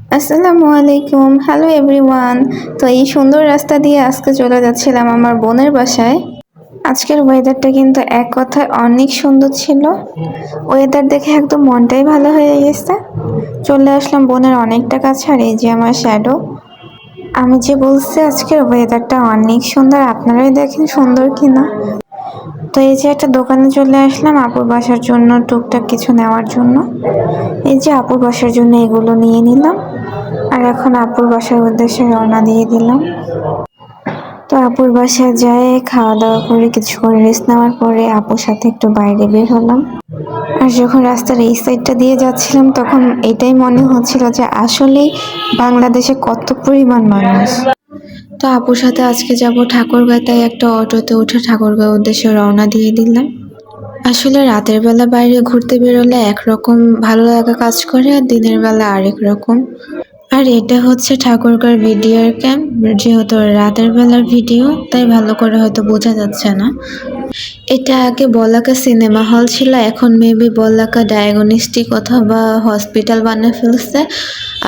আসসালামু আলাইকুম। Hello everyone. তো এই সুন্দর রাস্তা দিয়ে আজকে চলে যাচ্ছিলাম আমার বোনের বাসায়। আজকের ওয়েদারটা কিন্তু এক কথায় অনেক সুন্দর ছিল। ওয়েদার দেখে একদম মনটাই ভালো হয়ে গেছে। চলে আসলাম বোনের অনেকটা কাছে, আর এই যে আমার শ্যাডো। আমি যে বলছি আজকের ওয়েদারটা অনেক সুন্দর, আপনারাই দেখেন সুন্দর কিনা। তো এই যে একটা দোকানে চলে আসলাম আপুর বাসার জন্য টুকটাক কিছু নেওয়ার জন্য। এই যে আপুর বাসার জন্য এগুলো নিয়ে নিলাম, আর এখন আপুর বাসার উদ্দেশ্যে রওনা দিয়ে দিলাম। তো আপুর বাসায় যেয়ে খাওয়া দাওয়া করে কিছুক্ষণ রেস্ট নেওয়ার পরে আপুর সাথে একটু বাইরে বের হলাম। আর যখন রাস্তার এই সাইডটা দিয়ে যাচ্ছিলাম তখন এটাই মনে হচ্ছিল যে আসলেই বাংলাদেশে কত পরিমাণ মানুষ। তো আপুর সাথে আজকে যাব ঠাকুরগাঁও, তাই একটা অটোতে উঠে ঠাকুরগাঁও উদ্দেশ্যে রওনা দিয়ে দিলাম। আসলে রাতের বেলা বাইরে ঘুরতে বেরোলে একরকম ভালো লাগা কাজ করে, আর দিনের বেলা আরেক রকম। আর এটা হচ্ছে ঠাকুরগাঁওর ভিডিওর ক্যাম্প, যেহেতু রাতের বেলার ভিডিও তাই ভালো করে হয়তো বোঝা যাচ্ছে না। এটা আগে বলাকা সিনেমা হল ছিল, এখন মেবি বলাকা ডায়াগনস্টিক অথবা হসপিটাল বানিয়ে ফেলছে।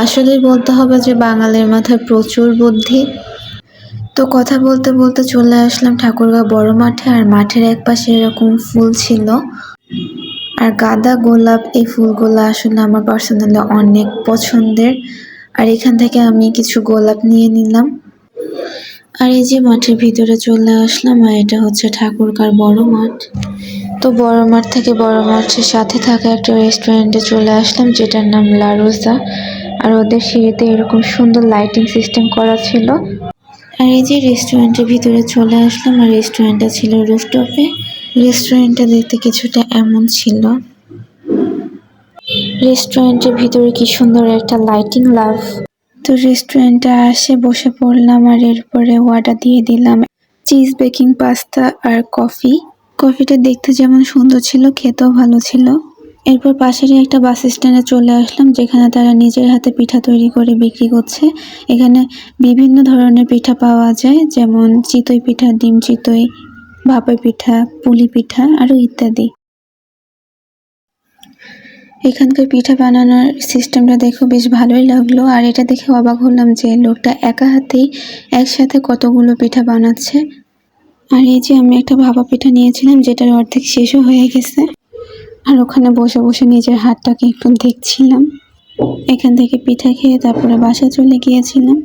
আসলেই বলতে হবে যে বাঙালির মাথায় প্রচুর বুদ্ধি। তো কথা বলতে বলতে চলে আসলাম ঠাকুরগাঁও বড় মাঠে, আর মাঠের এক পাশে এরকম ফুল ছিল, আর গাঁদা গোলাপ, এই ফুলগুলো আসলে আমার পার্সোনালি অনেক পছন্দের। আর এখান থেকে আমি কিছু গোলাপ নিয়ে নিলাম। আর এই যে মাঠের ভিতরে চলে আসলাম, আর এটা হচ্ছে ঠাকুরগাঁওর বড় মাঠ। তো বড় মাঠ থেকে বড় মাঠের সাথে থাকা একটা রেস্টুরেন্টে চলে আসলাম, যেটার নাম লা রোজা। আর ওদের সিঁড়িতে এরকম সুন্দর লাইটিং সিস্টেম করা ছিল। আর এই যে রেস্টুরেন্টের ভিতরে চলে আসলাম, আর রেস্টুরেন্টটা ছিল রুফটপে। রেস্টুরেন্টটা দেখতে কিছুটা এমন ছিল। রেস্টুরেন্টের ভিতরে কি সুন্দর একটা লাইটিং লাভ। তো রেস্টুরেন্টে আসে বসে পড়লাম, আর এরপরে অর্ডার দিয়ে দিলাম চিজ বেকিং পাস্তা আর কফি। কফিটা দেখতে যেমন সুন্দর ছিল, খেতেও ভালো ছিল। এরপর পাশেরই একটা বাস স্ট্যান্ডে চলে আসলাম, যেখানে তারা নিজের হাতে পিঠা তৈরি করে বিক্রি করছে। এখানে বিভিন্ন ধরনের পিঠা পাওয়া যায়, যেমন চিতই পিঠা, ডিম চিতই, ভাপা পিঠা, পুলি পিঠা আরো ইত্যাদি। এখানকার পিঠা বানানোর সিস্টেমটা দেখে বেশ ভালোই লাগলো, আর এটা দেখে অবাক হলাম যে লোকটা একা হাতেই একসাথে কতগুলো পিঠা বানাচ্ছে। আর এই যে আমি একটা ভাপা পিঠা নিয়েছিলাম, যেটার অর্ধেক শেষও হয়ে গেছে। আর ওখানে বসে বসে নিজের হাতটাকে একটু দেখছিলাম। এখান থেকে পিঠা খেয়ে তারপরে বাসায় চলে গিয়েছিলাম।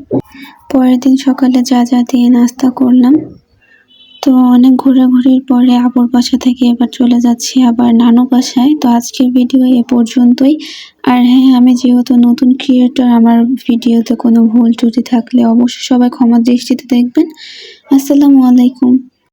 পরের দিন সকালে যা যা দিয়ে নাস্তা করলাম। তো অনেক ঘোরাঘুরির পরে আপুর বাসা থেকে এবার চলে যাচ্ছি আবার নানু বাসায়। তো আজকের ভিডিও এ পর্যন্তই। আর হ্যাঁ, আমি যেহেতু নতুন ক্রিয়েটর, আমার ভিডিওতে কোনো ভুল ত্রুটি থাকলে অবশ্যই সবাই ক্ষমার দৃষ্টিতে দেখবেন। আসসালামু আলাইকুম।